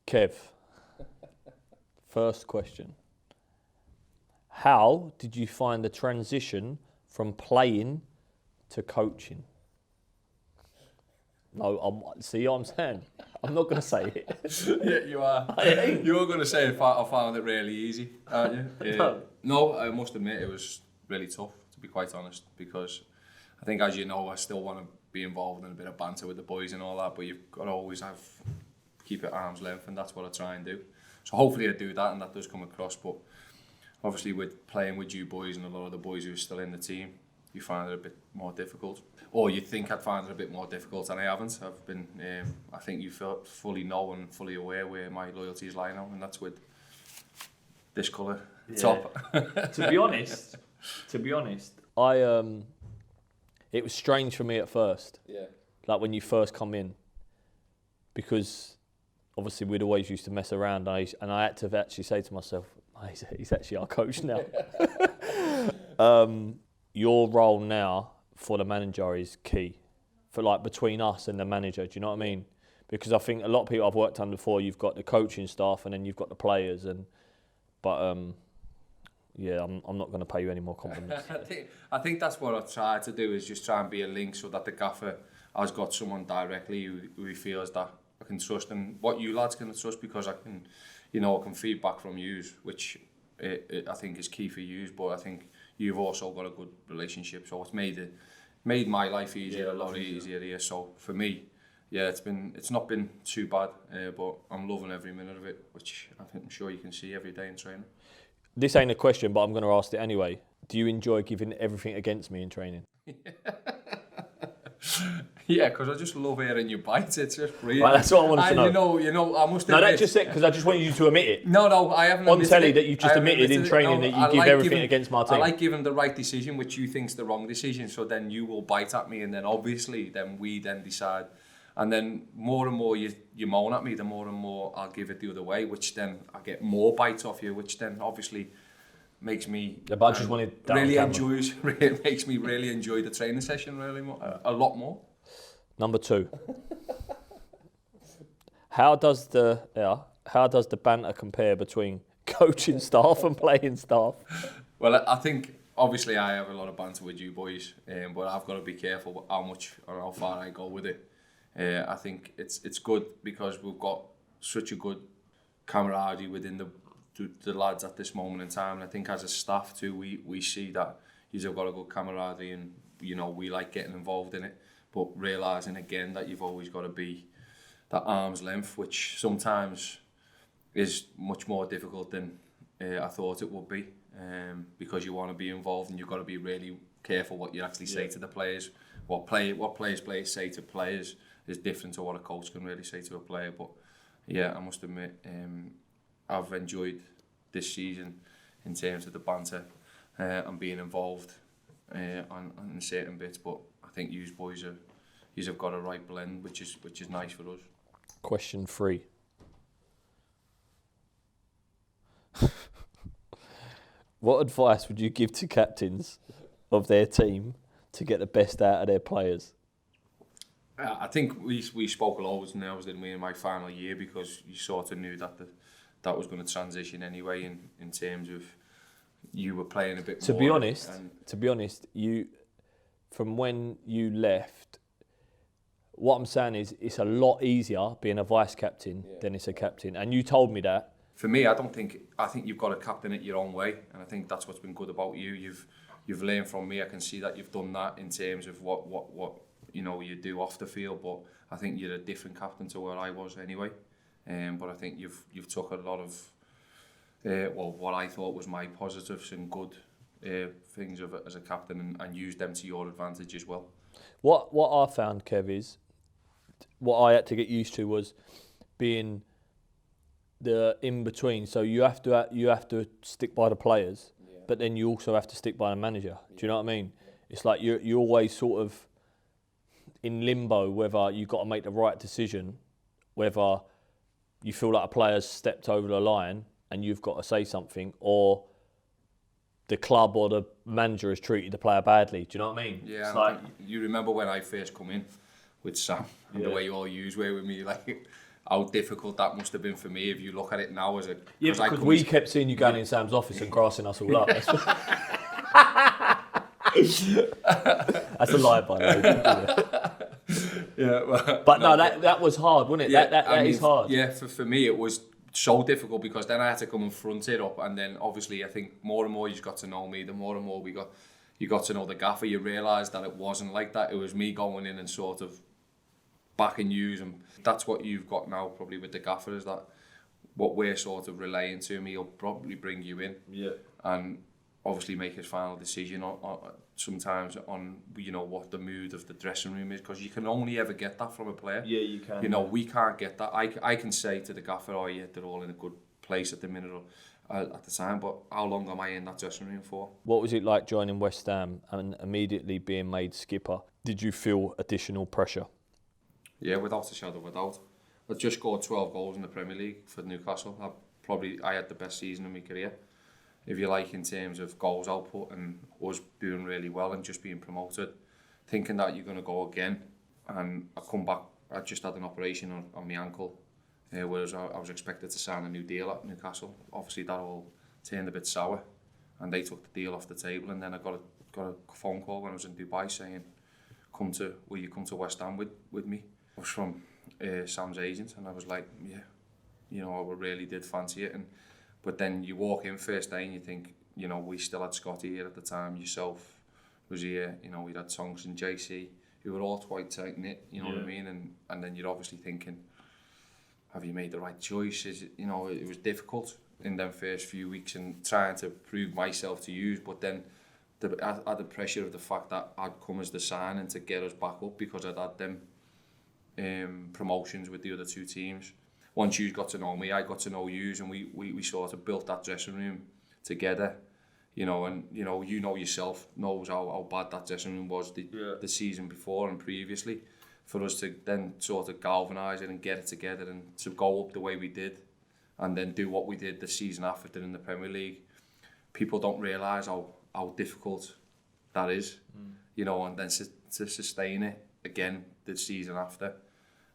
Kev, first question. How did you find the transition from playing to coaching? No, see what I'm saying? I'm not going to say it. Yeah, you are. You're going to say I found it really easy, aren't you? No, I must admit it was really tough, to be quite honest, because I think, as you know, I still want to be involved in a bit of banter with the boys and all that, but you've got to always keep it at arm's length, and that's what I try and do. So hopefully I do that, and that does come across. But obviously, with playing with you boys and a lot of the boys who are still in the team, you find it a bit more difficult. Or you think I'd find it a bit more difficult, and I haven't. I've been, I think you fully know and fully aware where my loyalties lie now, and that's with this colour top. To be honest, it was strange for me at first. Yeah. Like when you first come in, because obviously we'd always used to mess around, and I had to actually say to myself, oh, he's actually our coach now. Your role now for the manager is key, for like between us and the manager. Do you know what I mean? Because I think a lot of people I've worked under before, you've got the coaching staff and then you've got the players, yeah, I'm not going to pay you any more compliments. I think that's what I try to do, is just try and be a link so that the gaffer has got someone directly who he feels that I can trust, and what you lads can trust, because I can feed back from yous, which I think is key for yous, but I think you've also got a good relationship, so it's made my life easier, a lot easier here. So for me, yeah, it's not been too bad, but I'm loving every minute of it, which I'm sure you can see every day in training. This ain't a question, but I'm going to ask it anyway. Do you enjoy giving everything against me in training? Yeah, because I just love hearing you bite. It's just brilliant. Right, that's what I wanted to know. You know, I must admit. No, that's just it, because I just wanted you to admit it. No, I haven't. On telly that you've just admitted in training that you give everything against my team. I like giving the right decision, which you think's the wrong decision. So then you will bite at me, and then obviously, we decide. And then more and more you moan at me, the more and more I'll give it the other way, which then I get more bites off you, which then obviously makes me makes me really enjoy the training session a lot more. Number 2. How does the banter compare between coaching staff and playing staff? Well, I think obviously I have a lot of banter with you boys, but I've got to be careful how much or how far I go with it. I think it's good because we've got such a good camaraderie within the lads at this moment in time, and I think as a staff too, we see that you've got a good camaraderie, and we like getting involved in it, but realising again that you've always got to be that arm's length, which sometimes is much more difficult than I thought it would be, because you want to be involved and you've got to be really careful what you actually say to the players. What players say to players is different to what a coach can really say to a player. But yeah, I must admit, I've enjoyed this season in terms of the banter and being involved on certain bits. But I think you boys have got a right blend, which is nice for us. Question 3. What advice would you give to captains of their team to get the best out of their players? I think we spoke loads now, didn't we, in my final year, because you sort of knew that that was going to transition anyway in terms of you were playing a bit more. To be honest, you, from when you left, what I'm saying is it's a lot easier being a vice captain than it's a captain, and you told me that. For me, I think you've got to captain it your own way, and I think that's what's been good about you. You've learned from me. I can see that you've done that in terms of what you do off the field, but I think you're a different captain to where I was anyway. But I think you've took a lot of what I thought was my positives and good things of it as a captain and used them to your advantage as well. What I found, Kev, is what I had to get used to was being the in-between. So you have to stick by the players, but then you also have to stick by the manager. Do you know what I mean? It's like you're always sort of in limbo, whether you've got to make the right decision, whether you feel like a player's stepped over the line and you've got to say something, or the club or the manager has treated the player badly. Do you know what I mean? Yeah, like, you remember when I first come in with Sam and the way you all use were with me, like how difficult that must have been for me if you look at it now as a... Yeah, because we kept seeing you going in Sam's office and grassing us all up. That's a lie, by the way. Yeah, well, but no, that was hard, wasn't it? Yeah, that is hard. Yeah, for me it was so difficult because then I had to come and front it up, and then obviously I think more and more you got to know me, the more and more you got to know the gaffer, you realised that it wasn't like that. It was me going in and sort of backing yous, and that's what you've got now probably with the gaffer, is that what we're sort of relaying to him, he'll probably bring you in. Yeah. And obviously make his final decision on sometimes on, you know, what the mood of the dressing room is, because you can only ever get that from a player. Yeah, you can. You know, we can't get that. I can say to the gaffer, oh yeah, they're all in a good place at the minute or at the time, but how long am I in that dressing room for? What was it like joining West Ham and immediately being made skipper? Did you feel additional pressure? Yeah, without a shadow of a doubt. I just scored 12 goals in the Premier League for Newcastle. I had the best season of my career, if you like, in terms of goals output and us doing really well and just being promoted. Thinking that you're going to go again, and I come back, I just had an operation on my ankle, whereas I was expected to sign a new deal at Newcastle. Obviously that all turned a bit sour and they took the deal off the table, and then I got a phone call when I was in Dubai saying, will you come to West Ham with me? It was from Sam's agent, and I was like, yeah, you know, I really did fancy it. But then you walk in first day and you think, you know, we still had Scotty here at the time, yourself was here, you know, we had Tonks and JC, who were all quite tight-knit, you know what I mean? And then you're obviously thinking, have you made the right choice? You know, it was difficult in them first few weeks and trying to prove myself to you, but then I had the pressure of the fact that I'd come as the signing to get us back up because I'd had them promotions with the other two teams. Once you got to know me, I got to know yous, and we sort of built that dressing room together, you know, and you know yourself knows how bad that dressing room was the season before and previously. For us to then sort of galvanise it and get it together and to go up the way we did, and then do what we did the season after in the Premier League, people don't realise how difficult that is, you know, and then to sustain it again the season after.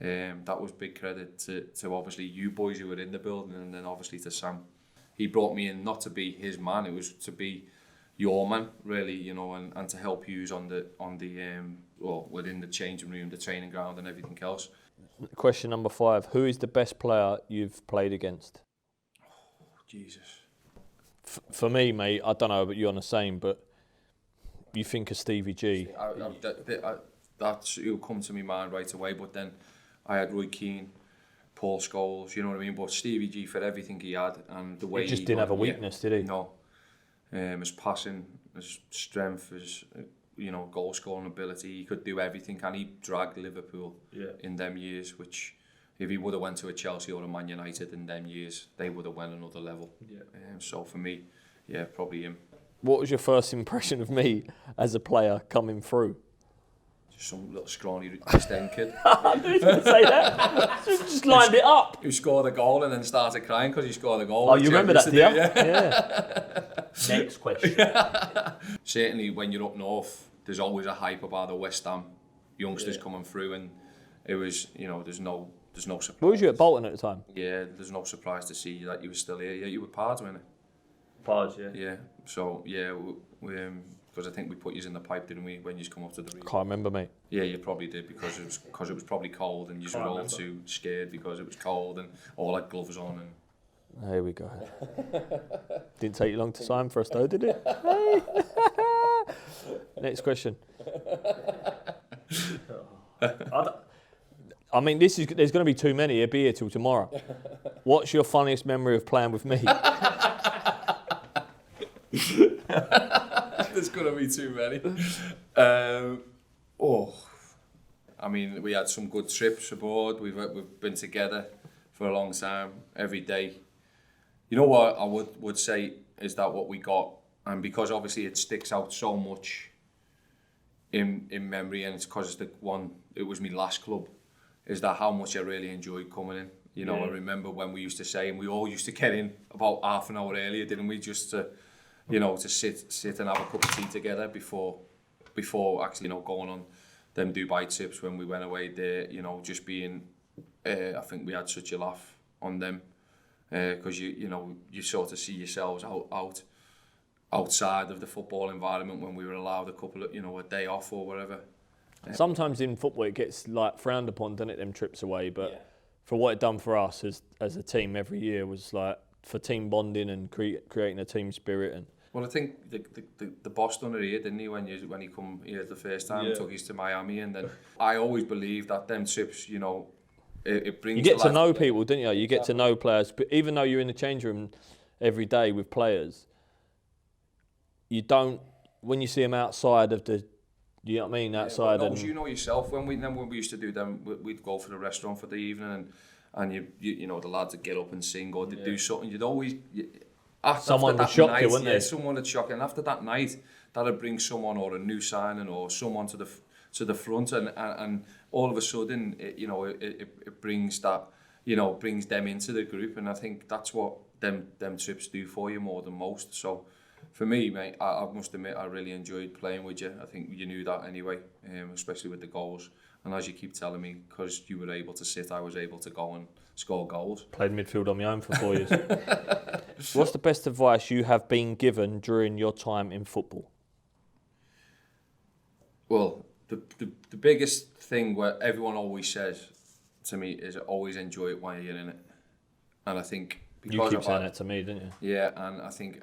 That was big credit to obviously you boys who were in the building, and then obviously to Sam. He brought me in not to be his man, it was to be your man, really, you know, and to help you within the changing room, the training ground and everything else. Question number 5. Who is the best player you've played against? Oh, Jesus. For me, mate, I don't know about you on the same, but you think of Stevie G. That's who'll come to my mind right away, but then I had Roy Keane, Paul Scholes, you know what I mean? But Stevie G, for everything he had and the way he just didn't have a weakness, did he? No. His passing, his strength, his goal scoring ability, he could do everything, and he dragged Liverpool in them years, which if he would have went to a Chelsea or a Man United in them years, they would have went another level. So for me, probably him. What was your first impression of me as a player coming through? Some little scrawny East End kid. I knew he was going to say that. Just lined it up. Who scored a goal and then started crying because he scored a goal. Oh, you remember that, do you? Yeah. Next question. Certainly when you're up north, there's always a hype about the West Ham youngsters coming through, and it was, you know, there's no surprise. Where was you at Bolton at the time? Yeah, there's no surprise to see that you were still here. Yeah, you were Pards, weren't you? Pards, yeah. Yeah, so yeah, we because I think we put you in the pipe, didn't we, when you come up to the region? Can't remember, mate. Yeah, you probably did, because it was probably cold, and you were all too scared because it was cold, and all had gloves on. And there we go. Didn't take you long to sign for us, though, did it? Next question. I mean, there's going to be too many. He'll be here till tomorrow. What's your funniest memory of playing with me? There's going to be too many. I mean, we had some good trips aboard. We've been together for a long time, every day. You know what I would say is that what we got, and because obviously it sticks out so much in memory, and it's because it was my last club, is that how much I really enjoyed coming in. You know, I remember when we used to say, and we all used to get in about half an hour earlier, didn't we, just to sit and have a cup of tea together before actually, you know, going on them Dubai trips when we went away there, you know, just being I think we had such a laugh on them because you sort of see yourselves outside of the football environment when we were allowed a day off or whatever. Sometimes in football it gets like frowned upon, doesn't it, them trips away, but for what it done for us as a team every year was like for team bonding and creating a team spirit. And well, I think the boss done it here, didn't he, when he come here the first time, took us to Miami, and then I always believe that them trips, it brings. You get to know people, don't you? You get to know players, but even though you're in the change room every day with players, you don't, when you see them outside of the, you know what I mean, outside. Yeah, you know yourself, when we used to do them, we'd go for the restaurant for the evening, and you the lads would get up and sing or they'd do something. You'd always someone would shock you, wouldn't they? Someone would shock you, and after that night, that'd bring someone or a new signing or someone to the front, and all of a sudden, it brings that, brings them into the group, and I think that's what them trips do for you more than most. So. For me, mate, I must admit I really enjoyed playing with you. I think you knew that anyway, especially with the goals. And as you keep telling me, because you were able to sit, I was able to go and score goals. Played midfield on my own for 4 years. What's the best advice you have been given during your time in football? Well, the biggest thing where everyone always says to me is always enjoy it while you're in it. And I think... You keep saying that to me, didn't you? Yeah, and I think...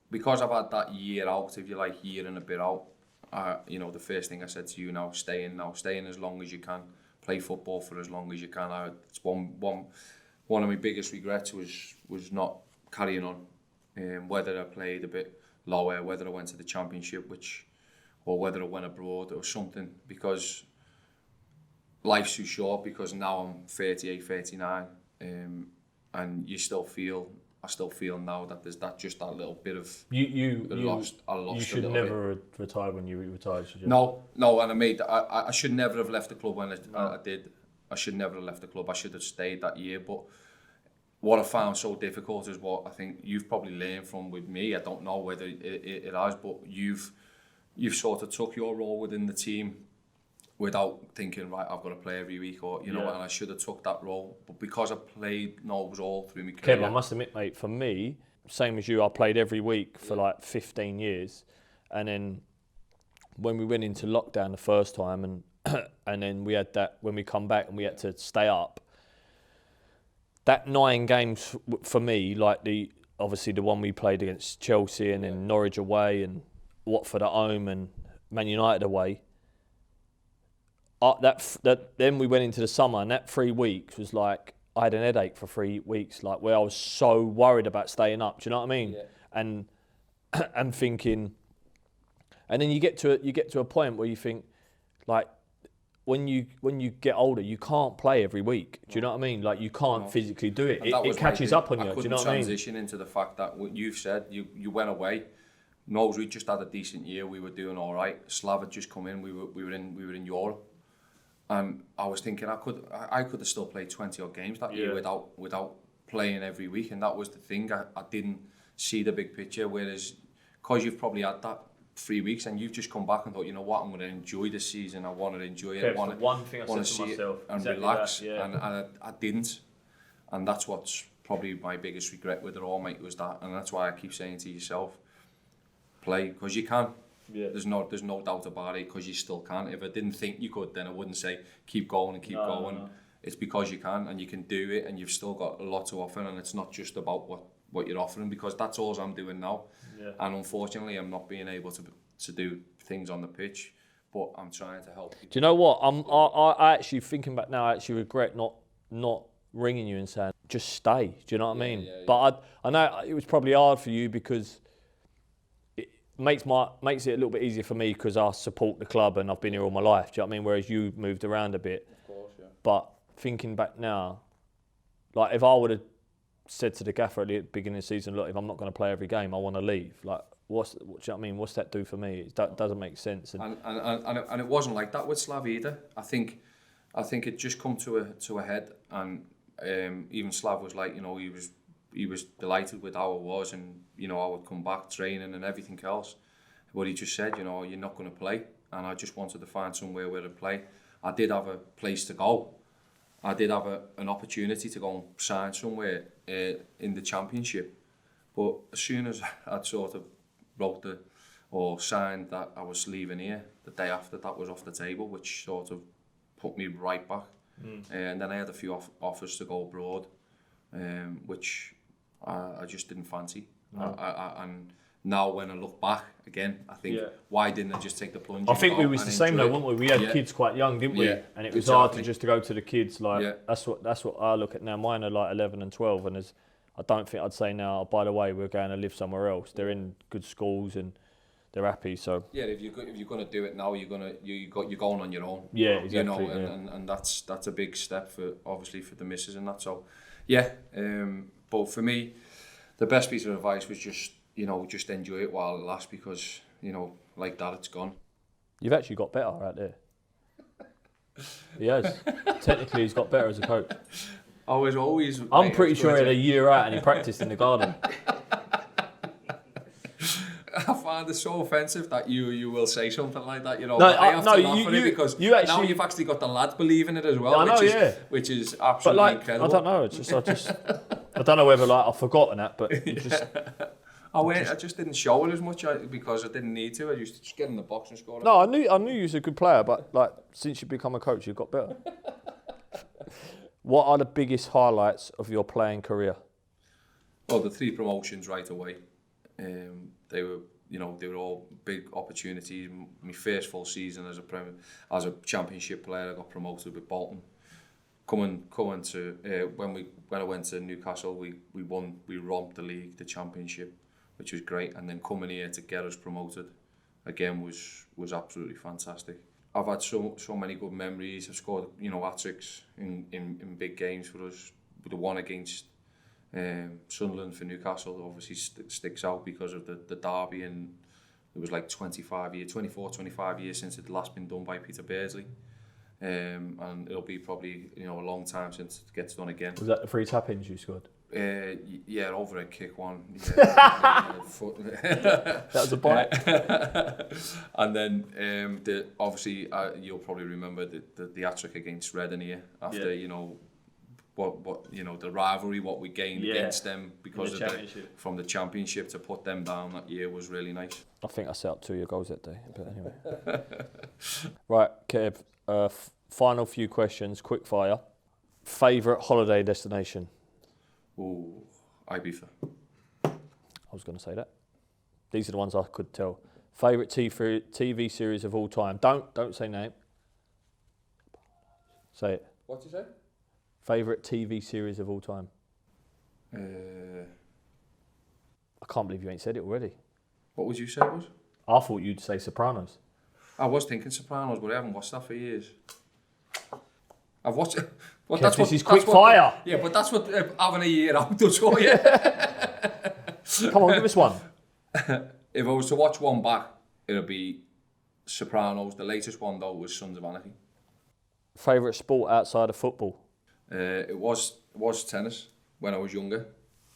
Because I've had that year out, if you like, year and a bit out, the first thing I said to you stay in as long as you can, play football for as long as you can. It's one of my biggest regrets was not carrying on, whether I played a bit lower, whether I went to the championship, or whether I went abroad or something, because life's too short, because now I'm 38, 39, and I still feel now that there's that little bit of I lost. You should never retire when you retired, should you? No, and I should never have left the club when I did. I should never have left the club. I should have stayed that year. But what I found so difficult is what I think you've probably learned from with me. I don't know whether it has, but you've sort of took your role within the team without thinking, right, I've got to play every week, or and I should have took that role, but because I played was all through my career. Kev, I must admit, mate, for me, same as you, I played every week for like 15 years, and then when we went into lockdown the first time, and then we had that when we come back and we had to stay up. That 9 games for me, like obviously the one we played against Chelsea and then Norwich away and Watford at home and Man United away. Then we went into the summer, and that 3 weeks was like I had an headache for 3 weeks, like where I was so worried about staying up. Do you know what I mean? Yeah. And thinking, and then you get to a point where you think, like, when you get older, you can't play every week. Do you know what I mean? Like you can't physically do it. It catches up on you. Do you know what I mean? I couldn't transition into the fact that what you've said. You went away. Knowles, we just had a decent year. We were doing all right. Slav had just come in. We were in Europe. And I was thinking I could have still played 20 odd games that year without playing every week, and that was the thing. I didn't see the big picture. Whereas, because you've probably had that 3 weeks and you've just come back and thought, you know what, I'm going to enjoy this season. I want to enjoy it. One thing I said to myself and exactly relax. And I didn't, and that's what's probably my biggest regret with it all, mate. Was that, and that's why I keep saying to yourself, play because you can. Yeah. There's no doubt about it, because you still can. If I didn't think you could, then I wouldn't say keep going and keep going. No. It's because you can and you can do it, and you've still got a lot to offer, and it's not just about what you're offering, because that's all I'm doing now. Yeah. And unfortunately, I'm not being able to do things on the pitch, but I'm trying to help people. Do you know what? I actually, thinking back now, I actually regret not ringing you and saying just stay. Do you know what I mean? Yeah. But I know it was probably hard for you because. Makes it a little bit easier for me because I support the club and I've been here all my life. Do you know what I mean? Whereas you moved around a bit. Of course, yeah. But thinking back now, like if I would have said to the gaffer at the beginning of the season, look, if I'm not going to play every game, I want to leave. Like, do you know what I mean? What's that do for me? That doesn't make sense. And it wasn't like that with Slav either. I think it just come to a head, and even Slav was like, he was delighted with how it was, and I would come back training and everything else. But he just said, you're not going to play, and I just wanted to find somewhere where to play. I did have a place to go, I did have an opportunity to go and sign somewhere in the Championship. But as soon as I'd sort of wrote or signed that I was leaving here, the day after that was off the table, which sort of put me right back. And then I had a few offers to go abroad, which I just didn't fancy. No. And now when I look back again, I think, why didn't I just take the plunge? I think we was the same though, weren't we? We had kids quite young, didn't we? And it was hard to just to go to the kids. Like that's what I look at now. Mine are like 11 and 12, and I don't think I'd say now, oh, by the way, we're going to live somewhere else. They're in good schools and they're happy. So if you're going to do it now, you're going on your own. Yeah, exactly. You know, and that's a big step for obviously for the missus and that. So yeah, but for me, the best piece of advice was just enjoy it while it lasts, because like that, it's gone. You've actually got better right there. He has. Technically, he's got better as a coach. Always. I'm pretty sure he had a year out and he practiced in the garden. I find it so offensive that you will say something like that. No, I have to laugh you, at it because now you've actually got the lads believing it as well. I know, which is absolutely incredible. I don't know. It's just I don't know whether I've forgotten that, but it just. I just didn't show it as much because I didn't need to. I used to just get in the box and score. No, I knew you was a good player, but like since you become a coach, you've got better. What are the biggest highlights of your playing career? Well, the 3 promotions right away. They were all big opportunities. My first full season as a Championship player, I got promoted with Bolton. Coming to when I went to Newcastle, we romped the league, the Championship, which was great. And then coming here to get us promoted again was absolutely fantastic. I've had so many good memories. I've scored hat-tricks in big games for us. The one against Sunderland for Newcastle obviously sticks out because of the derby, and it was like 24, 25 years since it had last been done by Peter Beardsley. And it'll be probably a long time since it gets done again. Was that the 3 tap-ins you scored? Yeah, over a kick one. That was a bite. And then obviously you'll probably remember the hat-trick against Reading here after the rivalry what we gained against them because from the Championship. To put them down that year was really nice. I think I set up 2 of your goals that day, but anyway. Right, Kev. Final few questions, quick fire. Favourite holiday destination? Ooh, Ibiza. I was going to say that. These are the ones I could tell. Favourite TV series of all time? Don't say name. Say it. What did you say? Favourite TV series of all time? I can't believe you ain't said it already. What would you say it was? I thought you'd say Sopranos. I was thinking Sopranos, but I haven't watched that for years. I've watched it. Well, Kev, this is quick fire. Yeah, but that's what having a year out does for you. Come on, give us one. If I was to watch one back, it'd be Sopranos. The latest one, though, was Sons of Anarchy. Favourite sport outside of football? It was tennis when I was younger.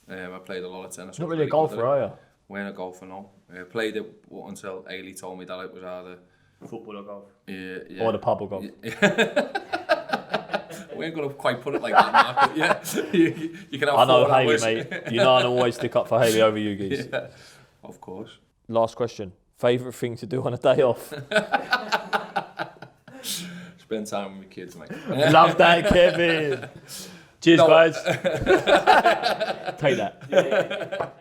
I played a lot of tennis. Not really a golfer, are you? We're a golfer now. I played it until Ailey told me that it was either football or golf. Yeah. Or the pub or golf. We ain't going to quite put it like that, Mark, but yeah, you can have I know 4 Hayley, hours. mate. You know I always stick up for Hayley over you guys. Yeah, of course. Last question. Favourite thing to do on a day off? Spend time with my kids, mate. Love that, Kevin. Cheers, guys. Take that.